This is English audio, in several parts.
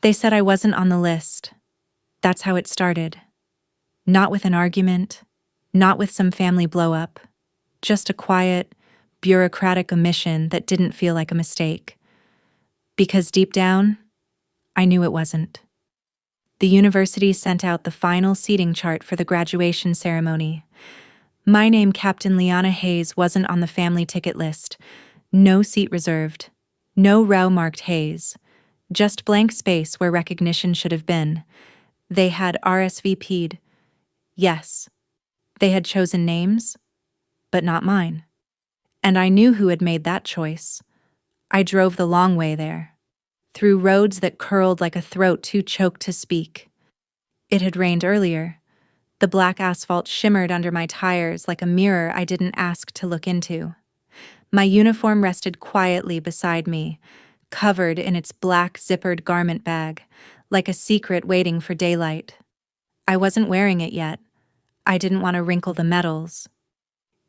They said I wasn't on the list. That's how it started. Not with an argument, not with some family blow-up, just a quiet, bureaucratic omission that didn't feel like a mistake. Because deep down, I knew it wasn't. The university sent out the final seating chart for the graduation ceremony. My name, Captain Liana Hayes, wasn't on the family ticket list. No seat reserved. No row marked Hayes. Just blank space where recognition should have been. They had RSVP'd. Yes. They had chosen names, but not mine. And I knew who had made that choice. I drove the long way there, through roads that curled like a throat too choked to speak. It had rained earlier. The black asphalt shimmered under my tires like a mirror I didn't ask to look into. My uniform rested quietly beside me, covered in its black zippered garment bag, like a secret waiting for daylight. I wasn't wearing it yet. I didn't want to wrinkle the metals.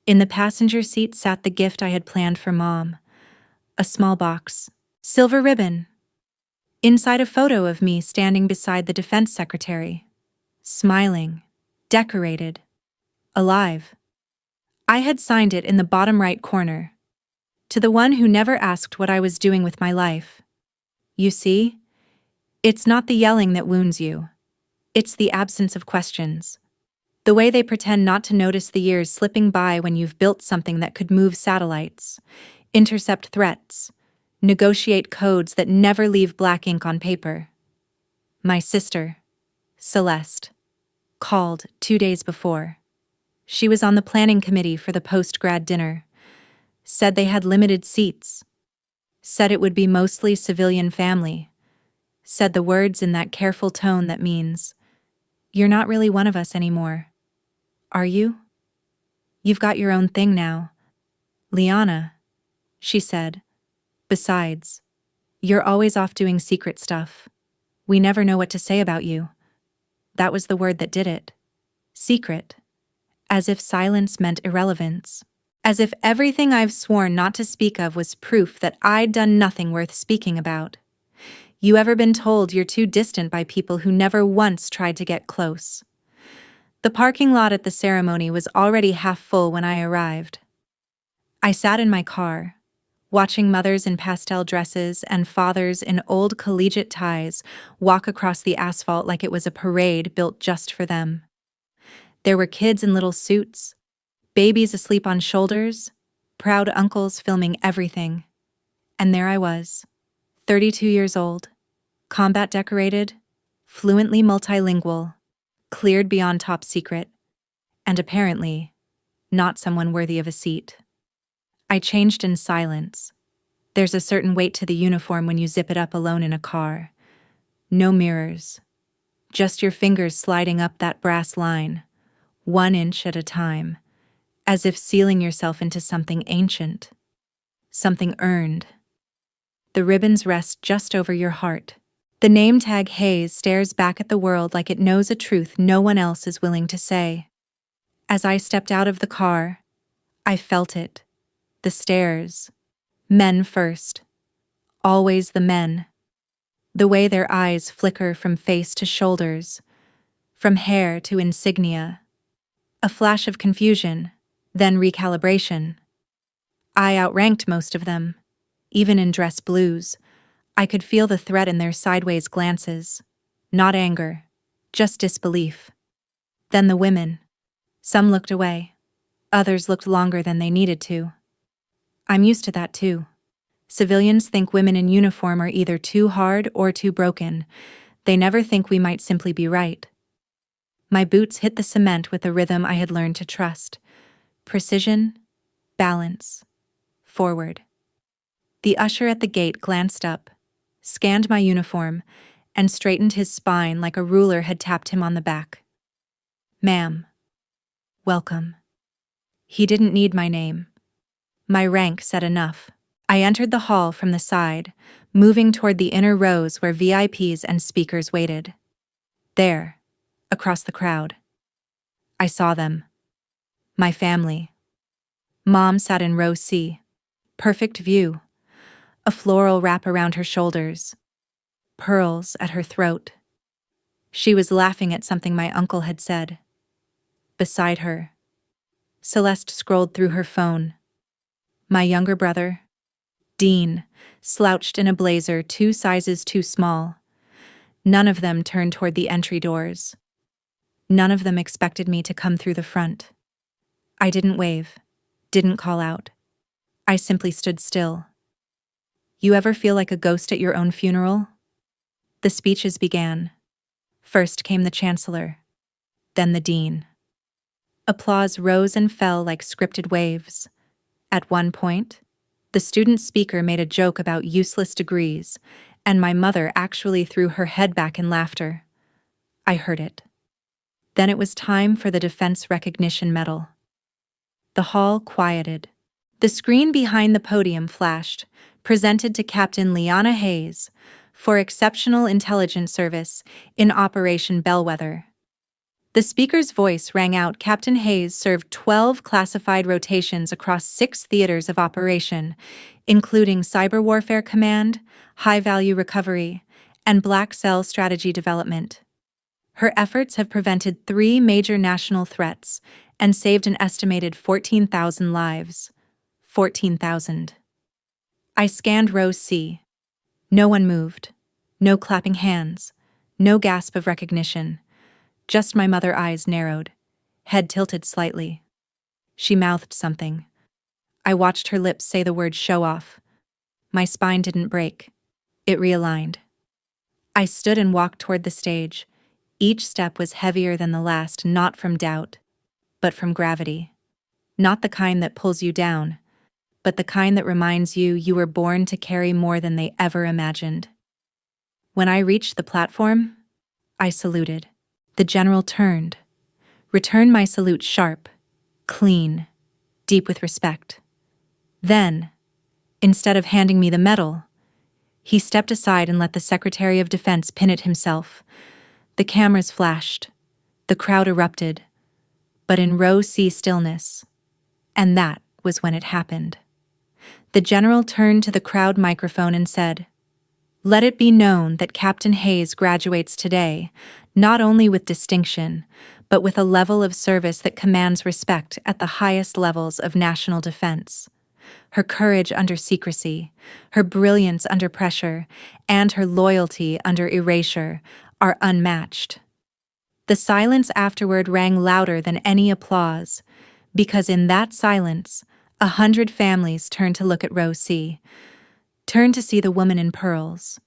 In the passenger seat sat the gift I had planned for Mom. A small box. Silver ribbon. Inside a photo of me standing beside the defense secretary. Smiling. Decorated. Alive. I had signed it in the bottom right corner. To the one who never asked what I was doing with my life. You see? It's not the yelling that wounds you. It's the absence of questions. The way they pretend not to notice the years slipping by when you've built something that could move satellites, intercept threats, negotiate codes that never leave black ink on paper. My sister, Celeste, called 2 days before. She was on the planning committee for the post-grad dinner. Said they had limited seats. Said it would be mostly civilian family. Said the words in that careful tone that means, "You're not really one of us anymore. Are you? You've got your own thing now. Liana," she said. "Besides, you're always off doing secret stuff. We never know what to say about you." That was the word that did it. Secret. As if silence meant irrelevance. As if everything I've sworn not to speak of was proof that I'd done nothing worth speaking about. You ever been told you're too distant by people who never once tried to get close? The parking lot at the ceremony was already half full when I arrived. I sat in my car, watching mothers in pastel dresses and fathers in old collegiate ties walk across the asphalt like it was a parade built just for them. There were kids in little suits, babies asleep on shoulders, proud uncles filming everything. And there I was, 32 years old, combat decorated, fluently multilingual, cleared beyond top secret, and apparently not someone worthy of a seat. I changed in silence. There's a certain weight to the uniform when you zip it up alone in a car. No mirrors. Just your fingers sliding up that brass line, 1 inch at a time, as if sealing yourself into something ancient, something earned. The ribbons rest just over your heart. The name tag Hayes stares back at the world like it knows a truth no one else is willing to say. As I stepped out of the car, I felt it. The stares. Men first. Always the men. The way their eyes flicker from face to shoulders, from hair to insignia. A flash of confusion, then recalibration. I outranked most of them, even in dress blues. I could feel the threat in their sideways glances. Not anger, just disbelief. Then the women. Some looked away. Others looked longer than they needed to. I'm used to that too. Civilians think women in uniform are either too hard or too broken. They never think we might simply be right. My boots hit the cement with a rhythm I had learned to trust. Precision, balance, forward. The usher at the gate glanced up, scanned my uniform, and straightened his spine like a ruler had tapped him on the back. "Ma'am. Welcome." He didn't need my name. My rank said enough. I entered the hall from the side, moving toward the inner rows where VIPs and speakers waited. There, across the crowd. I saw them. My family. Mom sat in row C. Perfect view. A floral wrap around her shoulders. pearls at her throat. She was laughing at something my uncle had said. Beside her, Celeste scrolled through her phone. My younger brother, Dean, slouched in a blazer 2 sizes too small. None of them turned toward the entry doors. None of them expected me to come through the front. I didn't wave, didn't call out. I simply stood still. You ever feel like a ghost at your own funeral? The speeches began. First came the chancellor, then the dean. Applause rose and fell like scripted waves. At one point, the student speaker made a joke about useless degrees, and my mother actually threw her head back in laughter. I heard it. Then it was time for the Defense Recognition Medal. The hall quieted. The screen behind the podium flashed, presented to Captain Liana Hayes for exceptional intelligence service in Operation Bellwether. The speaker's voice rang out. Captain Hayes served 12 classified rotations across 6 theaters of operation, including Cyber Warfare Command, High Value Recovery, and Black Cell Strategy Development. Her efforts have prevented 3 major national threats and saved an estimated 14,000 lives. 14,000. I scanned row C. No one moved. No clapping hands. No gasp of recognition. Just my mother's eyes narrowed, head tilted slightly. She mouthed something. I watched her lips say the word show off. My spine didn't break. It realigned. I stood and walked toward the stage. Each step was heavier than the last, not from doubt, but from gravity. Not the kind that pulls you down, but the kind that reminds you you were born to carry more than they ever imagined. When I reached the platform, I saluted. The general turned, returned my salute sharp, clean, deep with respect. Then, instead of handing me the medal, he stepped aside and let the Secretary of Defense pin it himself. The cameras flashed, the crowd erupted, but in row C stillness. And that was when it happened. The general turned to the crowd microphone and said, "Let it be known that Captain Hayes graduates today, not only with distinction, but with a level of service that commands respect at the highest levels of national defense. Her courage under secrecy, her brilliance under pressure, and her loyalty under erasure are unmatched." The silence afterward rang louder than any applause, because in that silence, 100 families turned to look at row C, turned to see the woman in pearls,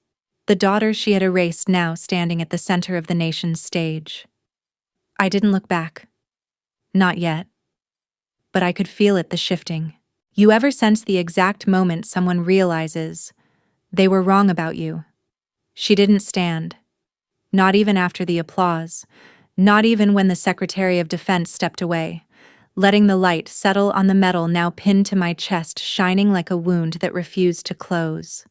the daughter she had erased now standing at the center of the nation's stage. I didn't look back. Not yet. But I could feel it, the shifting. You ever sense the exact moment someone realizes they were wrong about you? She didn't stand. Not even after the applause. Not even when the Secretary of Defense stepped away, letting the light settle on the medal now pinned to my chest, shining like a wound that refused to close.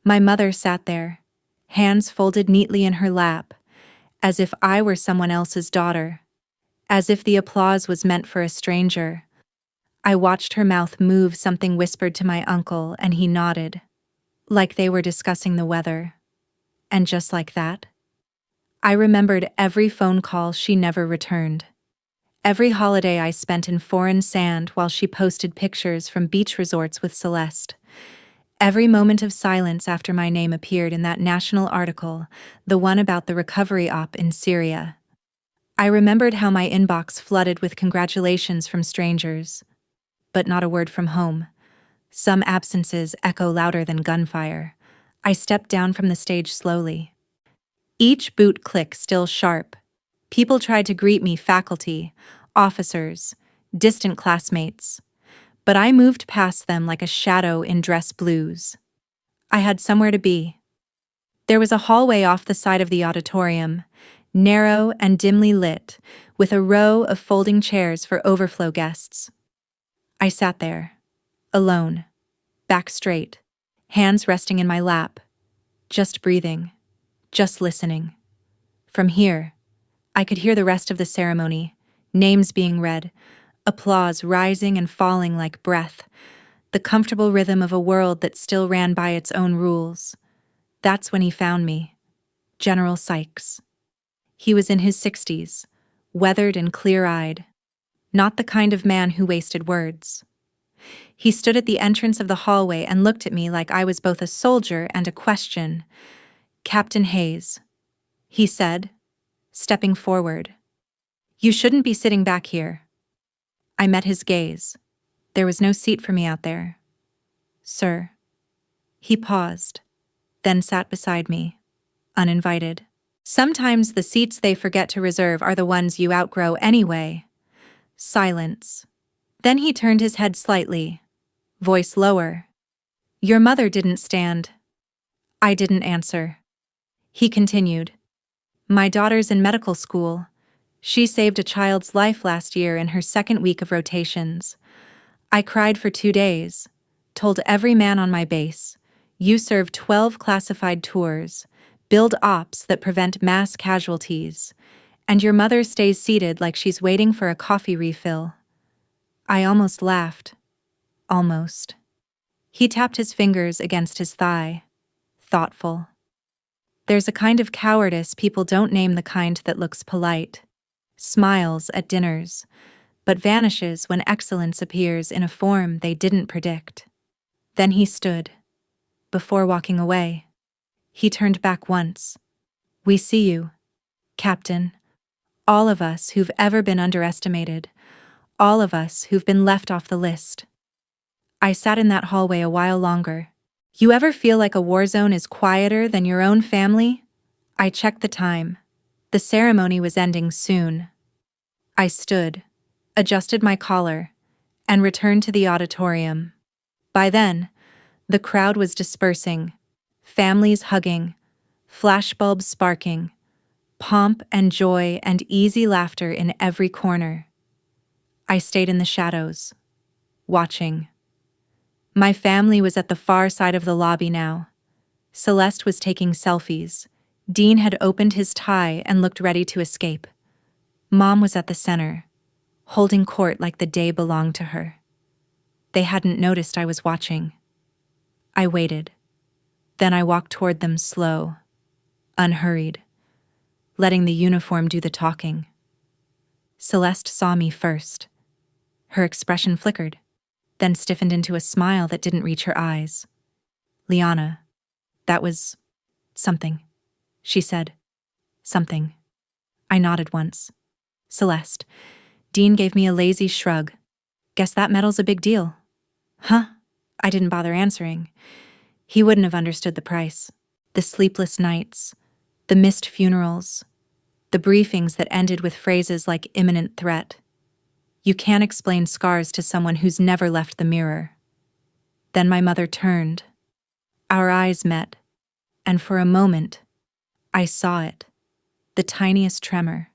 My mother sat there, hands folded neatly in her lap, as if I were someone else's daughter, as if the applause was meant for a stranger. I watched her mouth move, something whispered to my uncle, and he nodded, like they were discussing the weather. And just like that, I remembered every phone call she never returned. Every holiday I spent in foreign sand while she posted pictures from beach resorts with Celeste. Every moment of silence after my name appeared in that national article, the one about the recovery op in Syria. I remembered how my inbox flooded with congratulations from strangers, but not a word from home. Some absences echo louder than gunfire. I stepped down from the stage slowly. Each boot click still sharp. People tried to greet me, faculty, officers, distant classmates, but I moved past them like a shadow in dress blues. I had somewhere to be. There was a hallway off the side of the auditorium, narrow and dimly lit, with a row of folding chairs for overflow guests. I sat there, alone, back straight, hands resting in my lap, just breathing, just listening. From here, I could hear the rest of the ceremony, names being read, applause rising and falling like breath, the comfortable rhythm of a world that still ran by its own rules. That's when he found me. General Sykes. He was in his 60s, weathered and clear-eyed. Not the kind of man who wasted words. He stood at the entrance of the hallway and looked at me like I was both a soldier and a question. "Captain Hayes," he said, stepping forward. "You shouldn't be sitting back here." I met his gaze. There was no seat for me out there. "Sir." He paused, then sat beside me, uninvited. Sometimes the seats they forget to reserve are the ones you outgrow anyway. Silence. Then he turned his head slightly, voice lower. "Your mother didn't stand." I didn't answer. He continued. "My daughter's in medical school. She saved a child's life last year in her second week of rotations. I cried for 2 days, told every man on my base, you serve 12 classified tours, build ops that prevent mass casualties, and your mother stays seated like she's waiting for a coffee refill." I almost laughed. Almost. He tapped his fingers against his thigh, thoughtful. "There's a kind of cowardice people don't name, the kind that looks polite, smiles at dinners, but vanishes when excellence appears in a form they didn't predict." Then he stood. Before walking away, he turned back once. "We see you, Captain. All of us who've ever been underestimated. All of us who've been left off the list." I sat in that hallway a while longer. You ever feel like a war zone is quieter than your own family? I checked the time. The ceremony was ending soon. I stood, adjusted my collar, and returned to the auditorium. By then, the crowd was dispersing, families hugging, flashbulbs sparking, pomp and joy and easy laughter in every corner. I stayed in the shadows, watching. My family was at the far side of the lobby now. Celeste was taking selfies. Dean had opened his tie and looked ready to escape. Mom was at the center, holding court like the day belonged to her. They hadn't noticed I was watching. I waited. Then I walked toward them slow, unhurried, letting the uniform do the talking. Celeste saw me first. Her expression flickered, then stiffened into a smile that didn't reach her eyes. "Liana, that was something," she said. "Something." I nodded once. "Celeste." Dean gave me a lazy shrug. "Guess that medal's a big deal." "Huh?" I didn't bother answering. He wouldn't have understood the price. The sleepless nights, the missed funerals, the briefings that ended with phrases like imminent threat. You can't explain scars to someone who's never left the mirror. Then my mother turned. Our eyes met, and for a moment, I saw it, the tiniest tremor.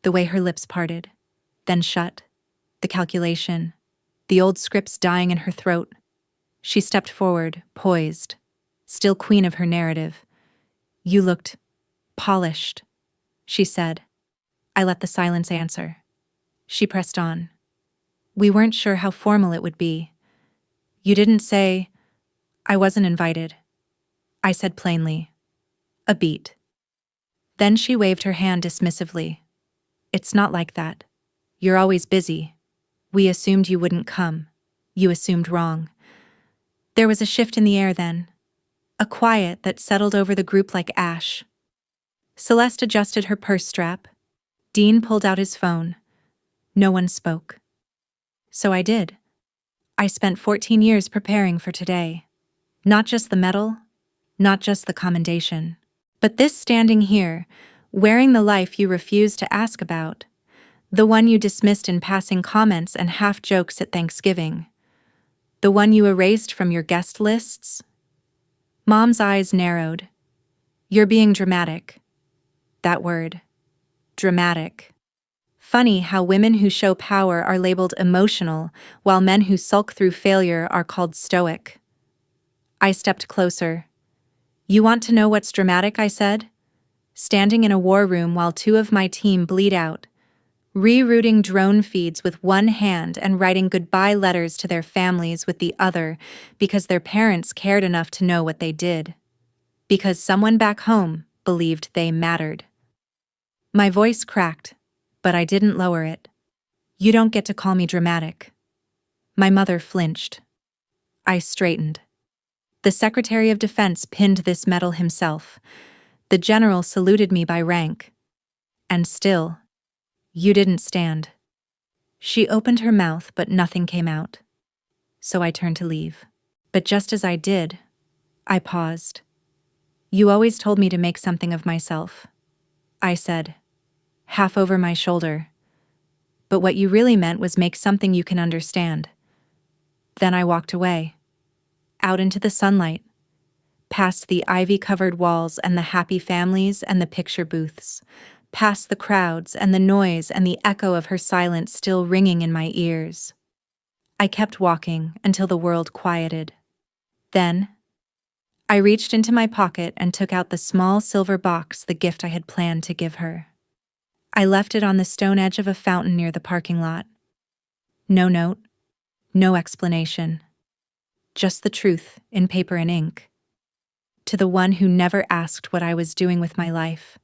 The way her lips parted, then shut, the calculation, the old scripts dying in her throat. She stepped forward, poised, still queen of her narrative. "You looked polished," she said. I let the silence answer. She pressed on. "We weren't sure how formal it would be. You didn't say, 'I wasn't invited.'" I said plainly, "A beat." Then she waved her hand dismissively. "It's not like that. You're always busy. We assumed you wouldn't come. You assumed wrong." There was a shift in the air then, a quiet that settled over the group like ash. Celeste adjusted her purse strap. Dean pulled out his phone. No one spoke. So I did. I spent 14 years preparing for today. Not just the medal, not just the commendation, but this standing here, wearing the life you refused to ask about, the one you dismissed in passing comments and half jokes at Thanksgiving, the one you erased from your guest lists. Mom's eyes narrowed. "You're being dramatic." That word. Dramatic. Funny how women who show power are labeled emotional, while men who sulk through failure are called stoic. I stepped closer. "You want to know what's dramatic?" I said. Standing in a war room while 2 of my team bleed out, rerouting drone feeds with one hand and writing goodbye letters to their families with the other because their parents cared enough to know what they did. Because someone back home believed they mattered. My voice cracked, but I didn't lower it. You don't get to call me dramatic. My mother flinched. I straightened. The Secretary of Defense pinned this medal himself. The general saluted me by rank. And still, you didn't stand. She opened her mouth, but nothing came out. So I turned to leave. But just as I did, I paused. You always told me to make something of myself, I said, half over my shoulder. But what you really meant was make something you can understand. Then I walked away, out into the sunlight, past the ivy-covered walls and the happy families and the picture booths, past the crowds and the noise and the echo of her silence still ringing in my ears. I kept walking until the world quieted. Then, I reached into my pocket and took out the small silver box, the gift I had planned to give her. I left it on the stone edge of a fountain near the parking lot. No note, no explanation. Just the truth in paper and ink. To the one who never asked what I was doing with my life.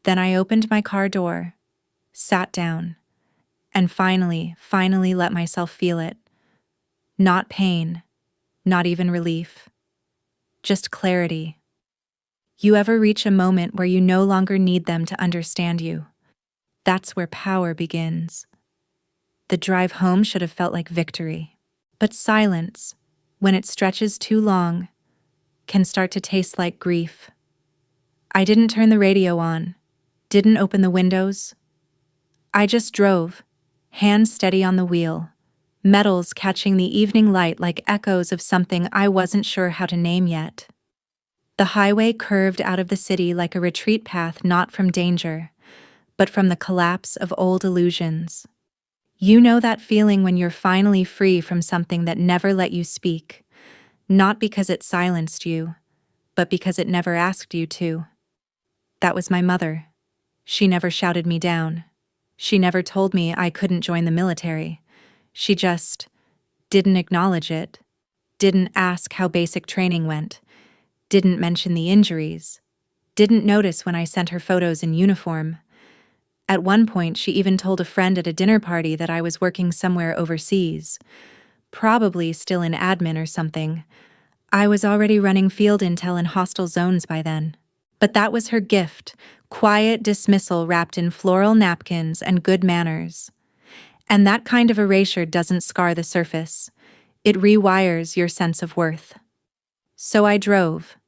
Then I opened my car door, sat down, and finally let myself feel it. Not pain, not even relief. Just clarity. You ever reach a moment where you no longer need them to understand you? That's where power begins. The drive home should have felt like victory. But silence, when it stretches too long, can start to taste like grief. I didn't turn the radio on, didn't open the windows. I just drove, hands steady on the wheel, metals catching the evening light like echoes of something I wasn't sure how to name yet. The highway curved out of the city like a retreat path not from danger, but from the collapse of old illusions. You know that feeling when you're finally free from something that never let you speak, not because it silenced you, but because it never asked you to. That was my mother. She never shouted me down. She never told me I couldn't join the military. She just didn't acknowledge it, didn't ask how basic training went, didn't mention the injuries, didn't notice when I sent her photos in uniform. At one point, she even told a friend at a dinner party that I was working somewhere overseas, probably still in admin or something. I was already running field intel in hostile zones by then. But that was her gift, quiet dismissal wrapped in floral napkins and good manners. And that kind of erasure doesn't scar the surface. It rewires your sense of worth. So I drove,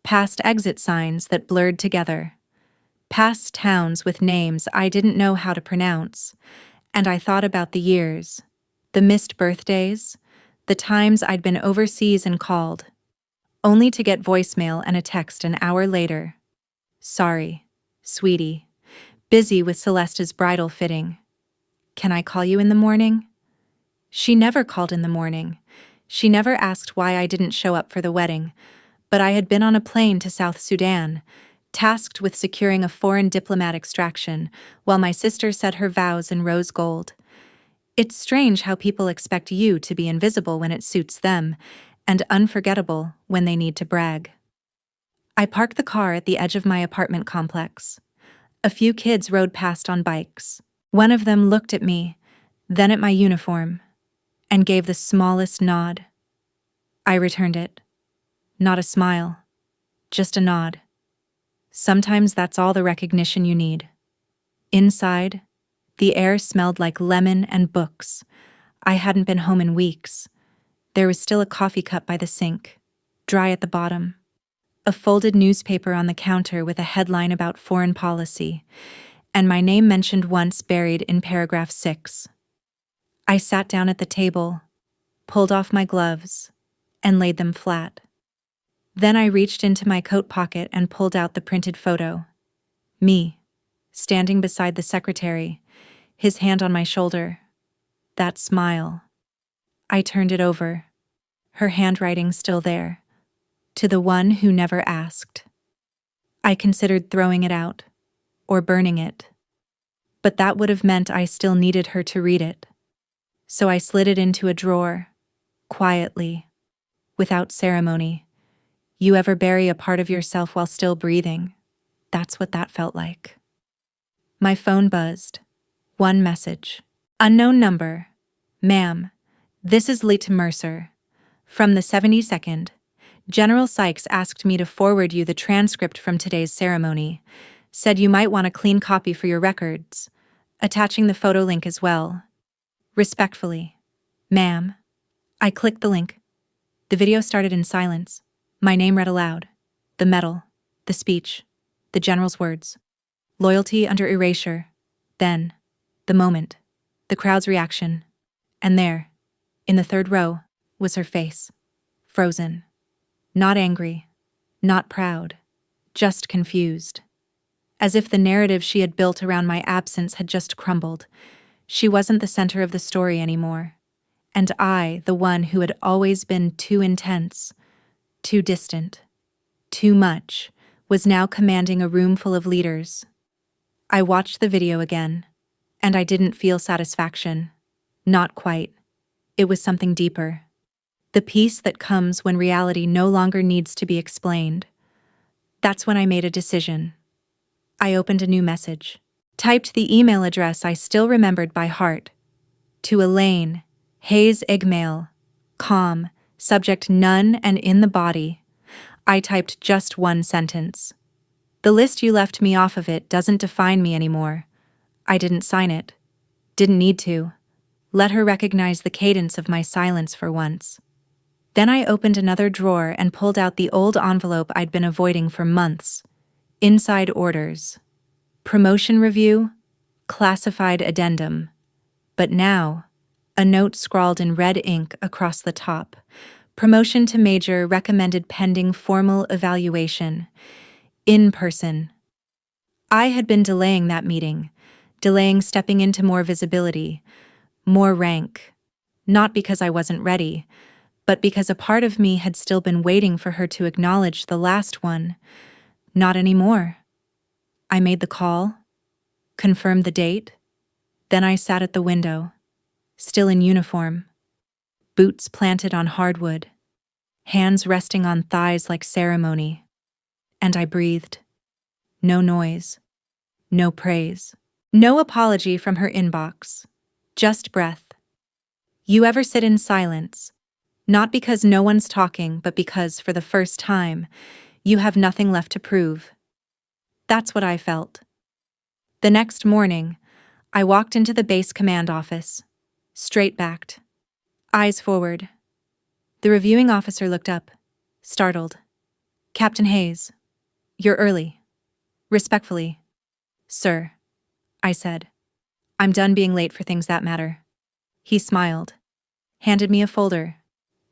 past exit signs that blurred together, past towns with names I didn't know how to pronounce, and I thought about the years, the missed birthdays, the times I'd been overseas and called, only to get voicemail and a text an hour later. Sorry, sweetie, busy with Celeste's bridal fitting. Can I call you in the morning? She never called in the morning. She never asked why I didn't show up for the wedding, but I had been on a plane to South Sudan, tasked with securing a foreign diplomat extraction, while my sister said her vows in rose gold. It's strange how people expect you to be invisible when it suits them, and unforgettable when they need to brag. I parked the car at the edge of my apartment complex. A few kids rode past on bikes. One of them looked at me, then at my uniform, and gave the smallest nod. I returned it. Not a smile, just a nod. Sometimes that's all the recognition you need. Inside, the air smelled like lemon and books. I hadn't been home in weeks. There was still a coffee cup by the sink, dry at the bottom. A folded newspaper on the counter with a headline about foreign policy, and my name mentioned once buried in paragraph 6. I sat down at the table, pulled off my gloves, and laid them flat. Then I reached into my coat pocket and pulled out the printed photo. Me, standing beside the secretary, his hand on my shoulder. That smile. I turned it over, her handwriting still there. To the one who never asked. I considered throwing it out, or burning it. But that would have meant I still needed her to read it. So I slid it into a drawer, quietly, without ceremony, You ever bury a part of yourself while still breathing? That's what that felt like. My phone buzzed. One message. Unknown number. Ma'am, this is Lit Mercer. From the 72nd, General Sykes asked me to forward you the transcript from today's ceremony. Said you might want a clean copy for your records. Attaching the photo link as well. Respectfully. Ma'am. I clicked the link. The video started in silence. My name read aloud. The medal. The speech. The general's words. Loyalty under erasure. Then. The moment. The crowd's reaction. And there, in the third row, was her face. Frozen. Not angry. Not proud. Just confused. As if the narrative she had built around my absence had just crumbled. She wasn't the center of the story anymore. And I, the one who had always been too intense, too distant, too much, was now commanding a room full of leaders. I watched the video again, and I didn't feel satisfaction. Not quite. It was something deeper. The peace that comes when reality no longer needs to be explained. That's when I made a decision. I opened a new message. Typed the email address I still remembered by heart. To Elaine, Hayes Igmail, calm, subject none and in the body. I typed just one sentence. The list you left me off of it doesn't define me anymore. I didn't sign it. Didn't need to. Let her recognize the cadence of my silence for once. Then I opened another drawer and pulled out the old envelope I'd been avoiding for months. Inside orders. Promotion review. Classified addendum. But now, a note scrawled in red ink across the top. Promotion to major recommended pending formal evaluation. In person. I had been delaying that meeting, delaying stepping into more visibility, more rank. Not because I wasn't ready, but because a part of me had still been waiting for her to acknowledge the last one. Not anymore. I made the call, confirmed the date, then I sat at the window, still in uniform, boots planted on hardwood, hands resting on thighs like ceremony, and I breathed. No noise, no praise, no apology from her inbox, just breath. You ever sit in silence, not because no one's talking, but because, for the first time, you have nothing left to prove? That's what I felt. The next morning, I walked into the base command office, straight-backed, eyes forward. The reviewing officer looked up, startled. Captain Hayes, you're early. Respectfully. Sir, I said. I'm done being late for things that matter. He smiled, handed me a folder.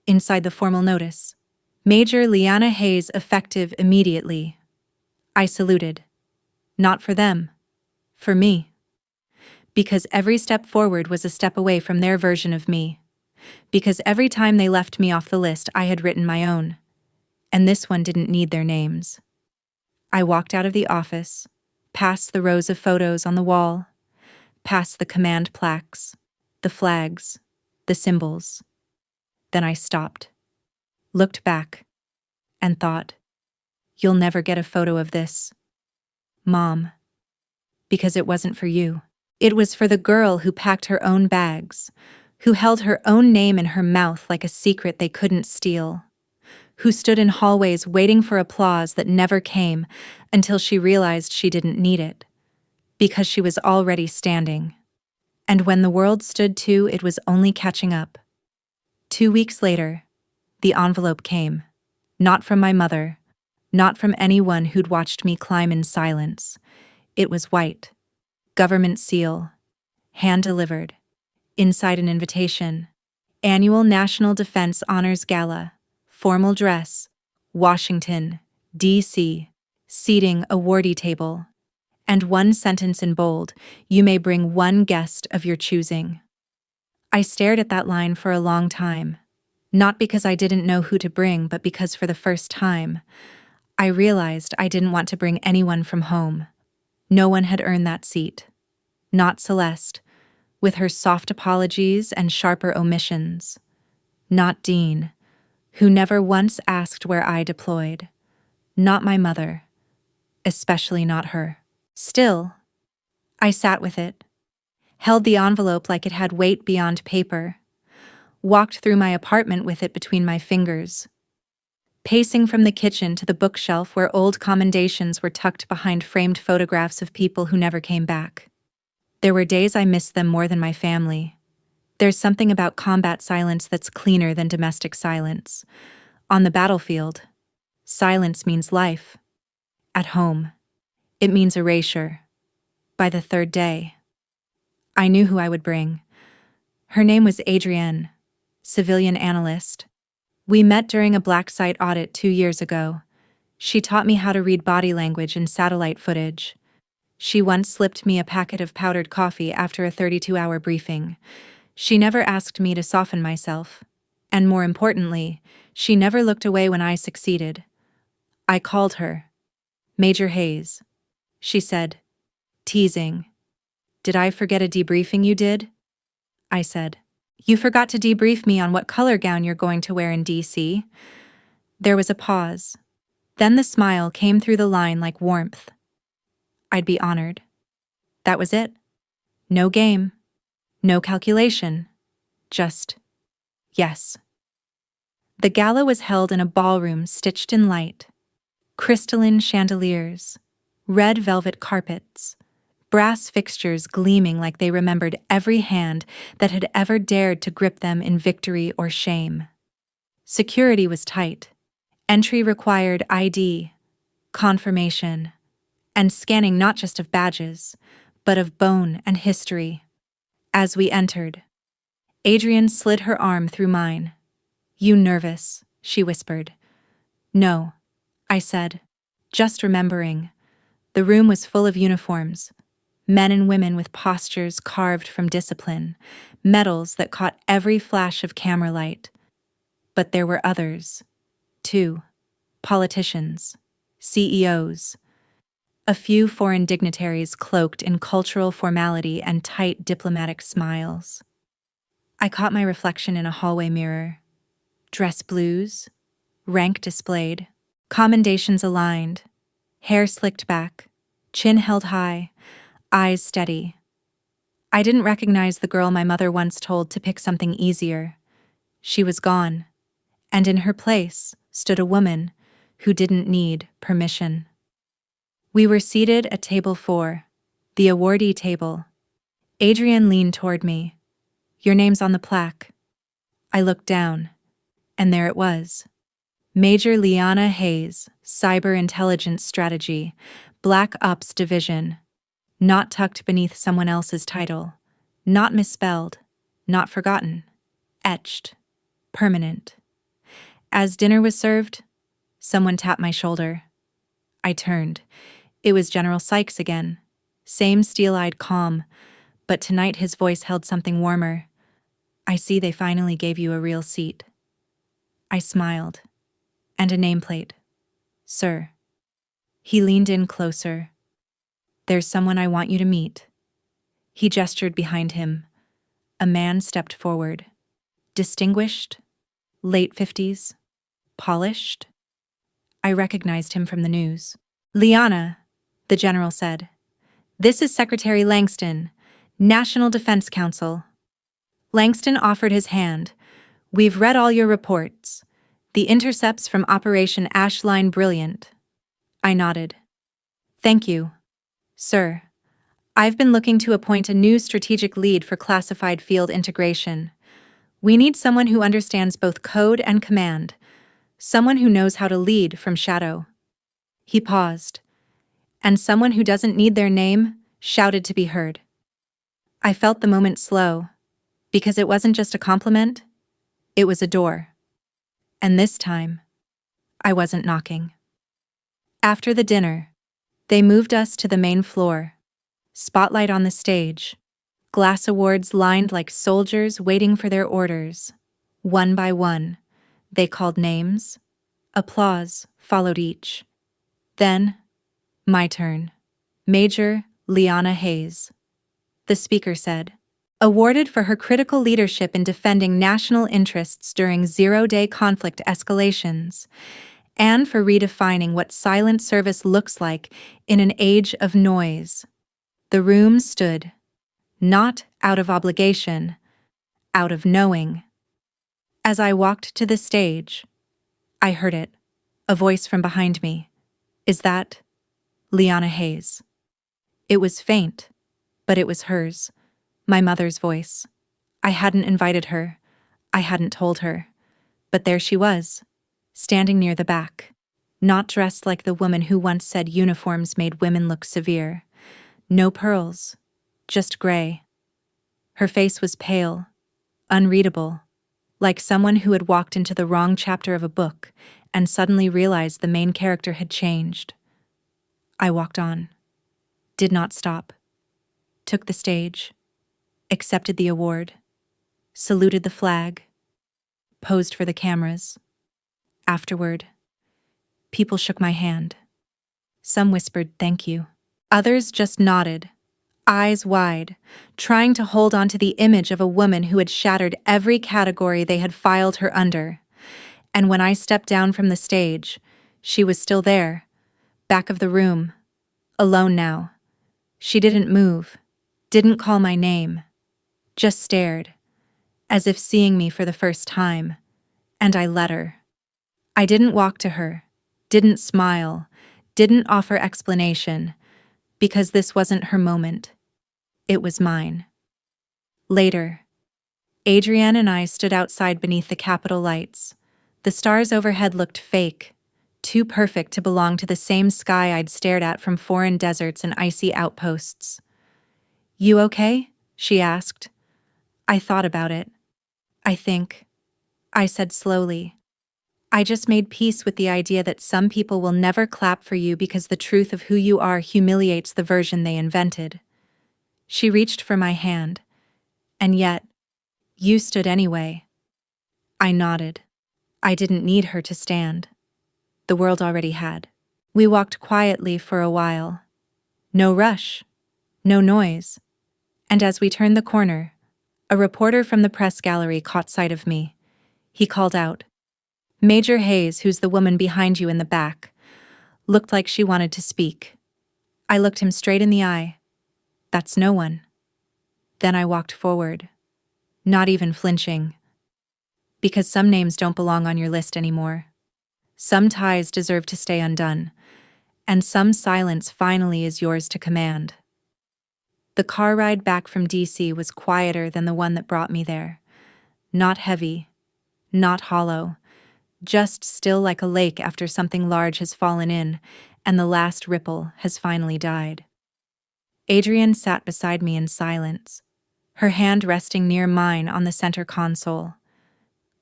Inside the formal notice, Major Leanna Hayes effective immediately. I saluted. Not for them. For me. Because every step forward was a step away from their version of me. Because every time they left me off the list, I had written my own. And this one didn't need their names. I walked out of the office, past the rows of photos on the wall, past the command plaques, the flags, the symbols. Then I stopped, looked back, and thought, you'll never get a photo of this, Mom. Because it wasn't for you. It was for the girl who packed her own bags, who held her own name in her mouth like a secret they couldn't steal, who stood in hallways waiting for applause that never came until she realized she didn't need it, because she was already standing. And when the world stood too, it was only catching up. 2 weeks later, the envelope came. Not from my mother, not from anyone who'd watched me climb in silence. It was white. Government seal. Hand-delivered. Inside an invitation. Annual National Defense Honors Gala. Formal dress. Washington, D.C. Seating awardee table. And one sentence in bold, you may bring one guest of your choosing. I stared at that line for a long time. Not because I didn't know who to bring, but because for the first time, I realized I didn't want to bring anyone from home. No one had earned that seat. Not Celeste, with her soft apologies and sharper omissions. Not Dean, who never once asked where I deployed. Not my mother, especially not her. Still, I sat with it, held the envelope like it had weight beyond paper, walked through my apartment with it between my fingers, pacing from the kitchen to the bookshelf where old commendations were tucked behind framed photographs of people who never came back. There were days I missed them more than my family. There's something about combat silence that's cleaner than domestic silence. On the battlefield, silence means life. At home, it means erasure. By the third day, I knew who I would bring. Her name was Adrienne, civilian analyst. We met during a black site audit 2 years ago. She taught me how to read body language and satellite footage. She once slipped me a packet of powdered coffee after a 32-hour briefing. She never asked me to soften myself. And more importantly, she never looked away when I succeeded. I called her. Major Hayes. She said, teasing. Did I forget a debriefing you did? I said, you forgot to debrief me on what color gown you're going to wear in D.C. There was a pause. Then the smile came through the line like warmth. I'd be honored. That was it. No game. No calculation. Just, yes. The gala was held in a ballroom stitched in light. Crystalline chandeliers, red velvet carpets, brass fixtures gleaming like they remembered every hand that had ever dared to grip them in victory or shame. Security was tight. Entry required ID, confirmation, and scanning not just of badges, but of bone and history. As we entered, Adrienne slid her arm through mine. You nervous? She whispered. No, I said, just remembering. The room was full of uniforms, men and women with postures carved from discipline, medals that caught every flash of camera light. But there were others, too. Politicians, CEOs, a few foreign dignitaries cloaked in cultural formality and tight diplomatic smiles. I caught my reflection in a hallway mirror. Dress blues, rank displayed, commendations aligned, hair slicked back, chin held high, eyes steady. I didn't recognize the girl my mother once told to pick something easier. She was gone, and in her place stood a woman who didn't need permission. We were seated at table 4, the awardee table. Adrienne leaned toward me. Your name's on the plaque. I looked down, and there it was. Major Liana Hayes, Cyber Intelligence Strategy, Black Ops Division. Not tucked beneath someone else's title. Not misspelled. Not forgotten. Etched. Permanent. As dinner was served, someone tapped my shoulder. I turned. It was General Sykes again. Same steel-eyed calm, but tonight his voice held something warmer. I see they finally gave you a real seat. I smiled. And a nameplate. Sir. He leaned in closer. There's someone I want you to meet. He gestured behind him. A man stepped forward. Distinguished. Late 50s. Polished. I recognized him from the news. Liana, the general said. This is Secretary Langston, National Defense Council. Langston offered his hand. We've read all your reports. The intercepts from Operation Ashline brilliant. I nodded. Thank you, sir. I've been looking to appoint a new strategic lead for classified field integration. We need someone who understands both code and command, someone who knows how to lead from shadow. He paused, and someone who doesn't need their name shouted to be heard. I felt the moment slow, because it wasn't just a compliment, it was a door. And this time, I wasn't knocking. After the dinner, they moved us to the main floor. Spotlight on the stage. Glass awards lined like soldiers waiting for their orders. One by one, they called names. Applause followed each. Then, my turn. Major Liana Hayes. The speaker said, Awarded for her critical leadership in defending national interests during zero-day conflict escalations, and for redefining what silent service looks like in an age of noise. The room stood, not out of obligation, out of knowing. As I walked to the stage, I heard it, a voice from behind me. "Is that Liana Hayes?" It was faint, but it was hers, my mother's voice. I hadn't invited her. I hadn't told her. But there she was, standing near the back, not dressed like the woman who once said uniforms made women look severe. No pearls, just gray. Her face was pale, unreadable, like someone who had walked into the wrong chapter of a book and suddenly realized the main character had changed. I walked on, did not stop, took the stage, accepted the award, saluted the flag, posed for the cameras. Afterward, people shook my hand. Some whispered thank you. Others just nodded, eyes wide, trying to hold on to the image of a woman who had shattered every category they had filed her under. And when I stepped down from the stage, she was still there, back of the room, alone now. She didn't move, didn't call my name, just stared, as if seeing me for the first time, and I let her. I didn't walk to her, didn't smile, didn't offer explanation, because this wasn't her moment. It was mine. Later, Adrienne and I stood outside beneath the Capitol lights. The stars overhead looked fake, too perfect to belong to the same sky I'd stared at from foreign deserts and icy outposts. "You okay?" she asked. I thought about it. "I think," I said slowly. "I just made peace with the idea that some people will never clap for you because the truth of who you are humiliates the version they invented." She reached for my hand. "And yet, you stood anyway." I nodded. I didn't need her to stand. The world already had. We walked quietly for a while. No rush, no noise. And as we turned the corner, a reporter from the press gallery caught sight of me. He called out, "Major Hayes, who's the woman behind you in the back," looked like she wanted to speak. I looked him straight in the eye. "That's no one." Then I walked forward, not even flinching. Because some names don't belong on your list anymore. Some ties deserve to stay undone, and some silence finally is yours to command. The car ride back from DC was quieter than the one that brought me there. Not heavy, not hollow, just still like a lake after something large has fallen in and the last ripple has finally died. Adrienne sat beside me in silence, her hand resting near mine on the center console.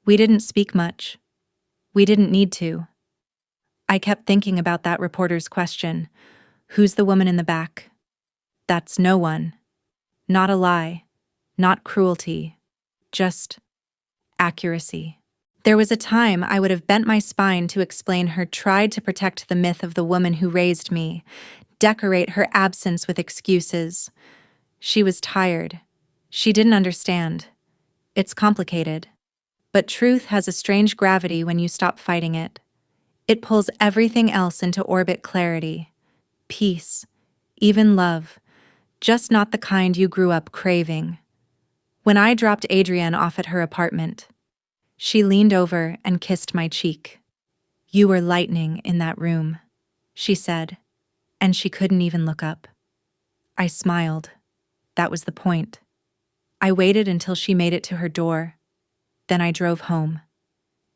We didn't speak much. We didn't need to. I kept thinking about that reporter's question. Who's the woman in the back? That's no one. Not a lie. Not cruelty. Just accuracy. There was a time I would have bent my spine to explain her, tried to protect the myth of the woman who raised me, decorate her absence with excuses. She was tired. She didn't understand. It's complicated. But truth has a strange gravity when you stop fighting it. It pulls everything else into orbit: clarity, peace, even love, just not the kind you grew up craving. When I dropped Adrienne off at her apartment, she leaned over and kissed my cheek. "You were lightning in that room," she said, and she couldn't even look up. I smiled. That was the point. I waited until she made it to her door. Then I drove home.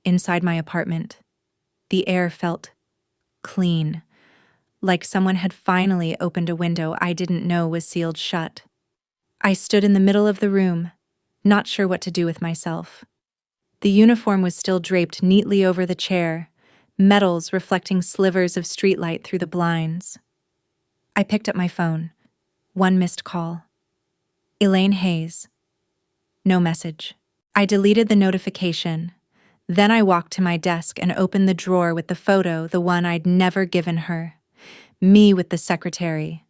Inside my apartment, the air felt clean, like someone had finally opened a window I didn't know was sealed shut. I stood in the middle of the room, not sure what to do with myself. The uniform was still draped neatly over the chair, metals reflecting slivers of streetlight through the blinds. I picked up my phone. One missed call. Elaine Hayes. No message. I deleted the notification. Then I walked to my desk and opened the drawer with the photo, the one I'd never given her. Me with the secretary.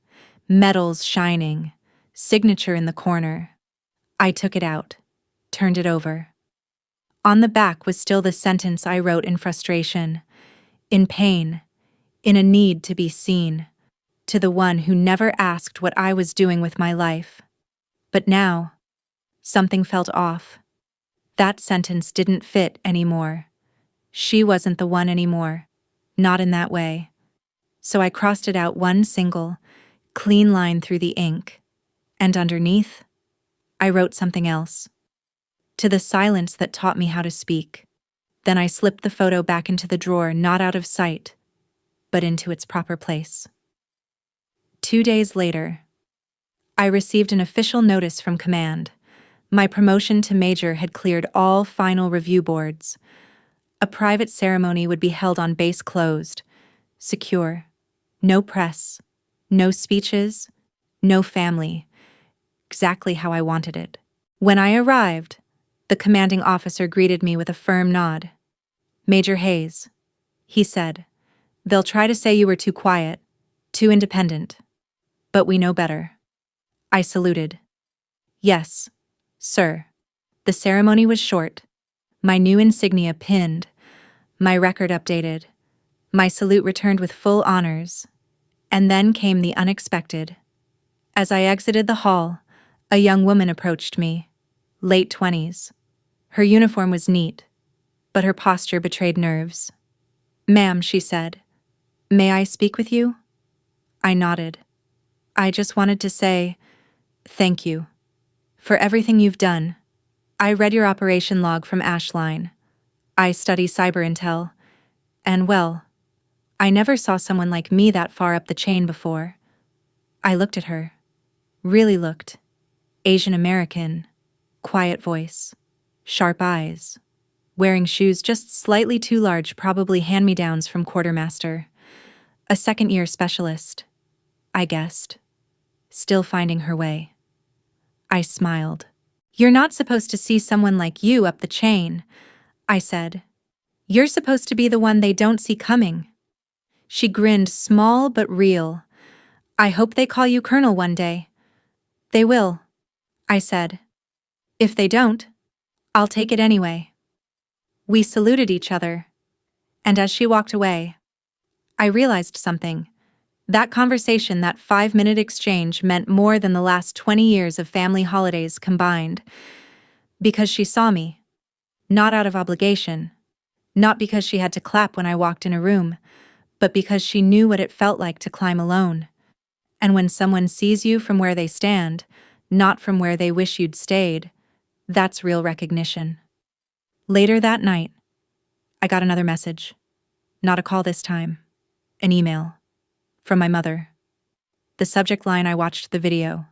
Medals shining. Signature in the corner. I took it out, turned it over. On the back was still the sentence I wrote in frustration, in pain, in a need to be seen, to the one who never asked what I was doing with my life. But now, something felt off. That sentence didn't fit anymore. She wasn't the one anymore, not in that way. So I crossed it out one single, clean line through the ink, and underneath, I wrote something else. To the silence that taught me how to speak. Then I slipped the photo back into the drawer, not out of sight, but into its proper place. 2 days later, I received an official notice from command. My promotion to major had cleared all final review boards. A private ceremony would be held on base closed, secure. No press, no speeches, no family. Exactly how I wanted it. When I arrived, the commanding officer greeted me with a firm nod. "Major Hayes," he said, "they'll try to say you were too quiet, too independent. But we know better." I saluted. "Yes, sir." The ceremony was short. My new insignia pinned, my record updated, my salute returned with full honors. And then came the unexpected. As I exited the hall, a young woman approached me, late 20s. Her uniform was neat, but her posture betrayed nerves. "Ma'am," she said, "may I speak with you?" I nodded. "I just wanted to say, thank you for everything you've done. I read your operation log from Ashline. I study cyber intel, and well, I never saw someone like me that far up the chain before." I looked at her. Really looked. Asian American, quiet voice, sharp eyes, wearing shoes just slightly too large, probably hand-me-downs from quartermaster. A second-year specialist, I guessed. Still finding her way. I smiled. "You're not supposed to see someone like you up the chain," I said. "You're supposed to be the one they don't see coming." She grinned, small but real. "I hope they call you Colonel one day." "They will," I said. "If they don't, I'll take it anyway." We saluted each other, and as she walked away, I realized something. That conversation, that 5-minute exchange, meant more than the last 20 years of family holidays combined. Because she saw me. Not out of obligation. Not because she had to clap when I walked in a room, but because she knew what it felt like to climb alone. And when someone sees you from where they stand, not from where they wish you'd stayed, that's real recognition. Later that night, I got another message. Not a call this time. An email. From my mother. The subject line, I watched the video.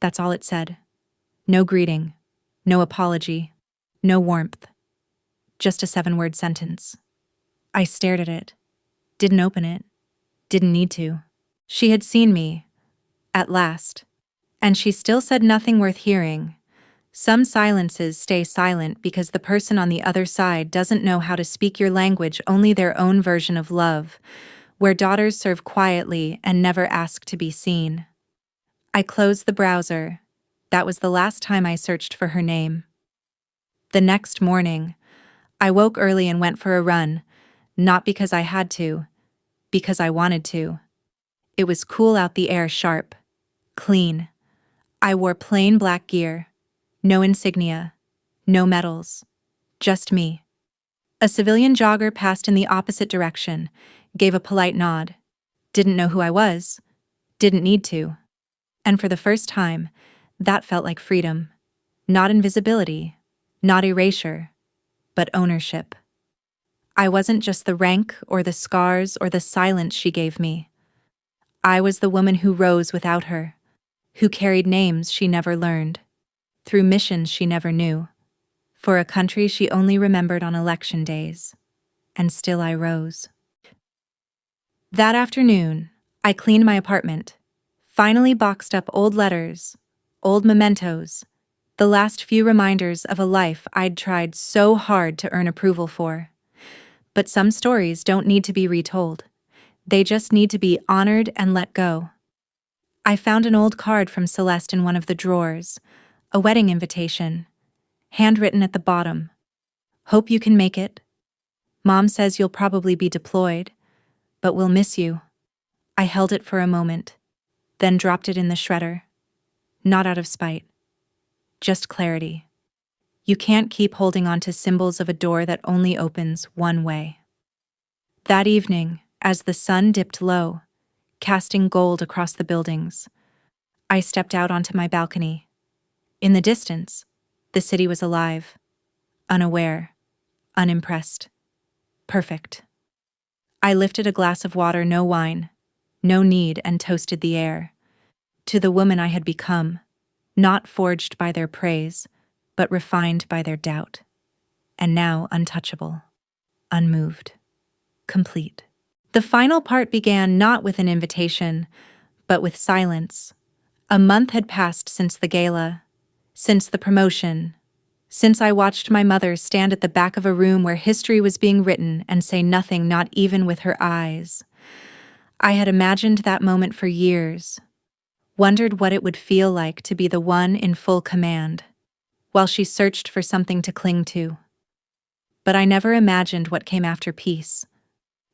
That's all it said. No greeting. No apology. No warmth. Just a 7-word sentence. I stared at it. Didn't open it. Didn't need to. She had seen me. At last. And she still said nothing worth hearing. Some silences stay silent because the person on the other side doesn't know how to speak your language, only their own version of love, where daughters serve quietly and never ask to be seen. I closed the browser. That was the last time I searched for her name. The next morning, I woke early and went for a run, not because I had to, because I wanted to. It was cool out, the air sharp, clean. I wore plain black gear, no insignia, no medals, just me. A civilian jogger passed in the opposite direction, gave a polite nod. Didn't know who I was, didn't need to. And for the first time, that felt like freedom. Not invisibility, not erasure, but ownership. I wasn't just the rank or the scars or the silence she gave me. I was the woman who rose without her, who carried names she never learned, through missions she never knew, for a country she only remembered on election days. And still I rose. That afternoon, I cleaned my apartment, finally boxed up old letters, old mementos, the last few reminders of a life I'd tried so hard to earn approval for. But some stories don't need to be retold. They just need to be honored and let go. I found an old card from Celeste in one of the drawers, A wedding invitation, handwritten at the bottom. Hope you can make it. Mom says you'll probably be deployed, but we'll miss you. I held it for a moment, then dropped it in the shredder. Not out of spite. Just clarity. You can't keep holding on to symbols of a door that only opens one way. That evening, as the sun dipped low, casting gold across the buildings, I stepped out onto my balcony. In the distance, the city was alive, unaware, unimpressed. Perfect. I lifted a glass of water, no wine, no need, and toasted the air. To the woman I had become, not forged by their praise, but refined by their doubt. And now untouchable, unmoved, complete. The final part began not with an invitation, but with silence. A month had passed since the gala, since the promotion, since I watched my mother stand at the back of a room where history was being written and say nothing, not even with her eyes. I had imagined that moment for years, wondered what it would feel like to be the one in full command, while she searched for something to cling to. But I never imagined what came after peace.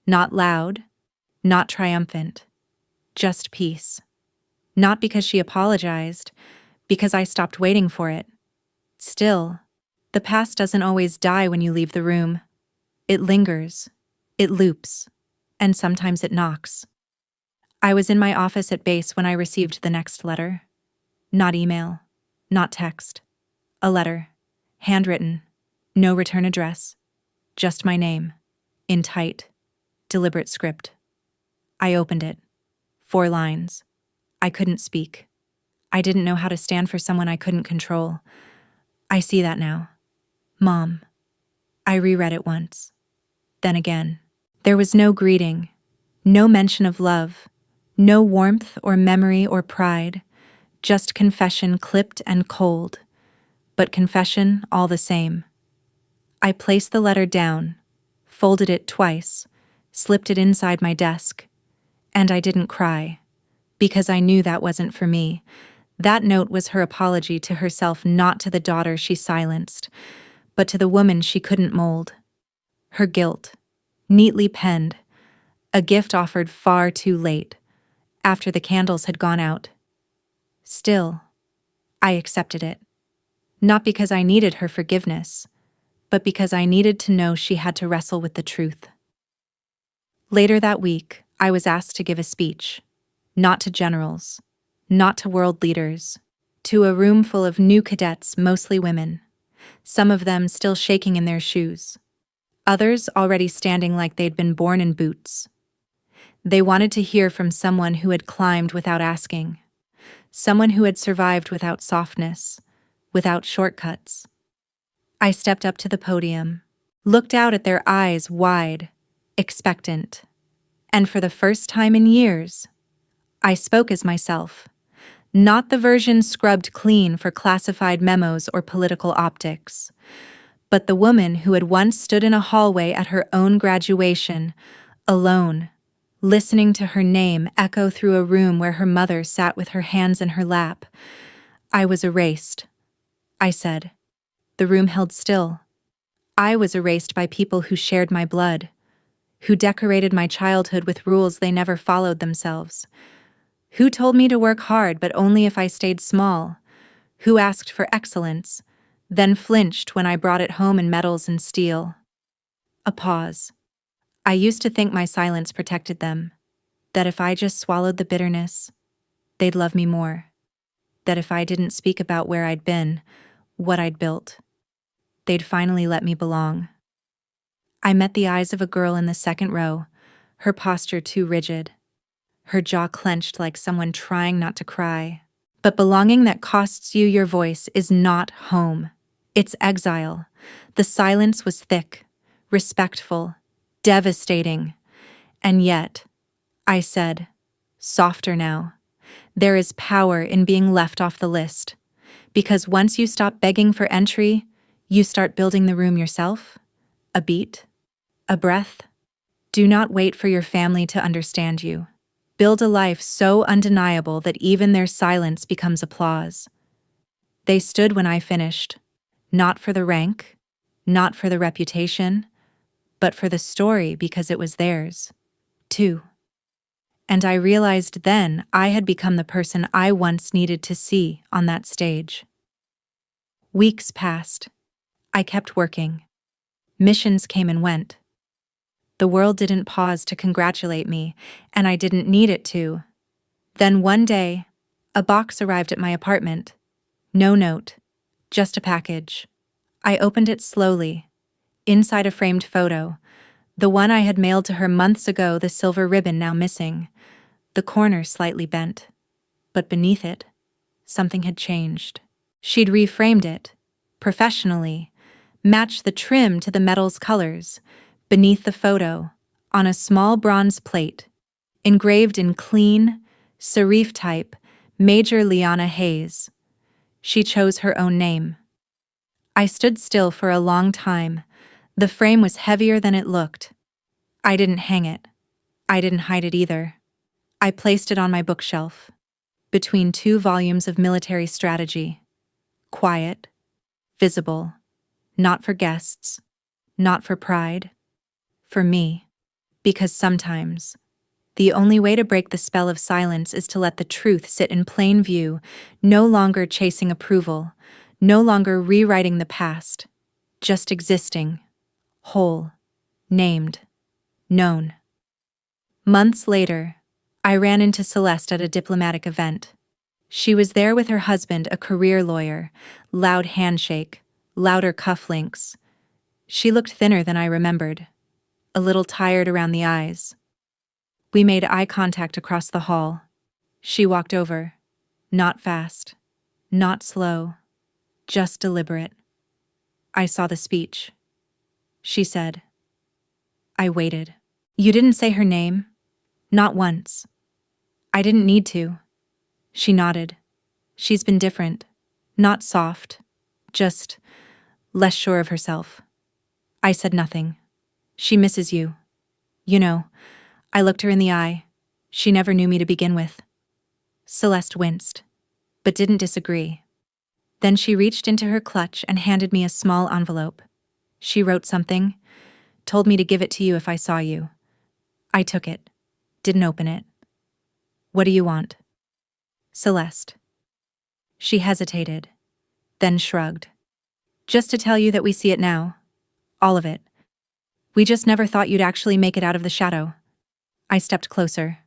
Not loud, not triumphant, just peace. Not because she apologized, because I stopped waiting for it. Still, the past doesn't always die when you leave the room. It lingers, it loops, and sometimes it knocks. I was in my office at base when I received the next letter. Not email, not text. A letter, handwritten, no return address, just my name, in tight, deliberate script. I opened it. 4 lines. I couldn't speak. I didn't know how to stand for someone I couldn't control. I see that now. Mom. I reread it once. Then again. There was no greeting, no mention of love, no warmth or memory or pride, just confession clipped and cold, but confession all the same. I placed the letter down, folded it twice, slipped it inside my desk, and I didn't cry, because I knew that wasn't for me. That note was her apology to herself, not to the daughter she silenced, but to the woman she couldn't mold. Her guilt, neatly penned, a gift offered far too late, after the candles had gone out. Still, I accepted it. Not because I needed her forgiveness, but because I needed to know she had to wrestle with the truth. Later that week, I was asked to give a speech, not to generals, not to world leaders, to a room full of new cadets, mostly women, some of them still shaking in their shoes, others already standing like they'd been born in boots. They wanted to hear from someone who had climbed without asking, someone who had survived without softness, without shortcuts. I stepped up to the podium, looked out at their eyes wide, expectant, and for the first time in years, I spoke as myself, not the version scrubbed clean for classified memos or political optics, but the woman who had once stood in a hallway at her own graduation, alone, listening to her name echo through a room where her mother sat with her hands in her lap. I was erased, I said. The room held still. I was erased by people who shared my blood, who decorated my childhood with rules they never followed themselves, who told me to work hard but only if I stayed small, who asked for excellence, then flinched when I brought it home in metals and steel. A pause. I used to think my silence protected them, that if I just swallowed the bitterness, they'd love me more, that if I didn't speak about where I'd been, what I'd built, they'd finally let me belong. I met the eyes of a girl in the second row, her posture too rigid, her jaw clenched like someone trying not to cry. But belonging that costs you your voice is not home. It's exile. The silence was thick, respectful, devastating. And yet, I said, softer now, there is power in being left off the list. Because once you stop begging for entry, you start building the room yourself. A beat, a breath. Do not wait for your family to understand you. Build a life so undeniable that even their silence becomes applause. They stood when I finished, not for the rank, not for the reputation, but for the story because it was theirs, too. And I realized then I had become the person I once needed to see on that stage. Weeks passed. I kept working. Missions came and went. The world didn't pause to congratulate me, and I didn't need it to. Then one day, a box arrived at my apartment. No note, just a package. I opened it slowly. Inside a framed photo, the one I had mailed to her months ago, the silver ribbon now missing, the corner slightly bent. But beneath it, something had changed. She'd reframed it, professionally, matched the trim to the metal's colors, beneath the photo, on a small bronze plate, engraved in clean, serif type, Major Liana Hayes. She chose her own name. I stood still for a long time. The frame was heavier than it looked. I didn't hang it. I didn't hide it either. I placed it on my bookshelf, between 2 volumes of military strategy. Quiet, visible, not for guests, not for pride, for me. Because sometimes, the only way to break the spell of silence is to let the truth sit in plain view, no longer chasing approval, no longer rewriting the past, just existing, whole, named, known. Months later, I ran into Celeste at a diplomatic event. She was there with her husband, a career lawyer, loud handshake, louder cufflinks. She looked thinner than I remembered, a little tired around the eyes. We made eye contact across the hall. She walked over, not fast, not slow, just deliberate. I saw the speech. She said. I waited. You didn't say her name? Not once. I didn't need to. She nodded. She's been different. Not soft. Just less sure of herself. I said nothing. She misses you. You know, I looked her in the eye. She never knew me to begin with. Celeste winced, but didn't disagree. Then she reached into her clutch and handed me a small envelope. She wrote something, told me to give it to you if I saw you. I took it, didn't open it. What do you want? Celeste. She hesitated, then shrugged. Just to tell you that we see it now. All of it. We just never thought you'd actually make it out of the shadow. I stepped closer.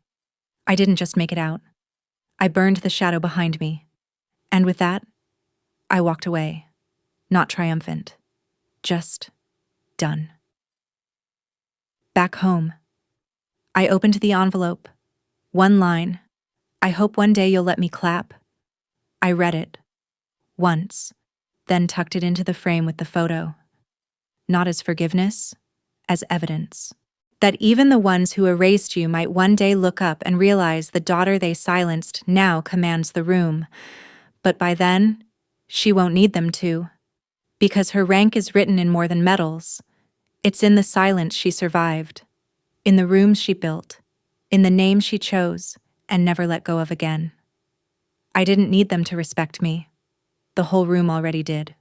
I didn't just make it out. I burned the shadow behind me. And with that, I walked away. Not triumphant. Just done. Back home. I opened the envelope. One line. I hope one day you'll let me clap. I read it. Once. Then tucked it into the frame with the photo. Not as forgiveness, as evidence. That even the ones who erased you might one day look up and realize the daughter they silenced now commands the room. But by then, she won't need them to. Because her rank is written in more than medals. It's in the silence she survived. In the rooms she built. In the name she chose and never let go of again. I didn't need them to respect me. The whole room already did.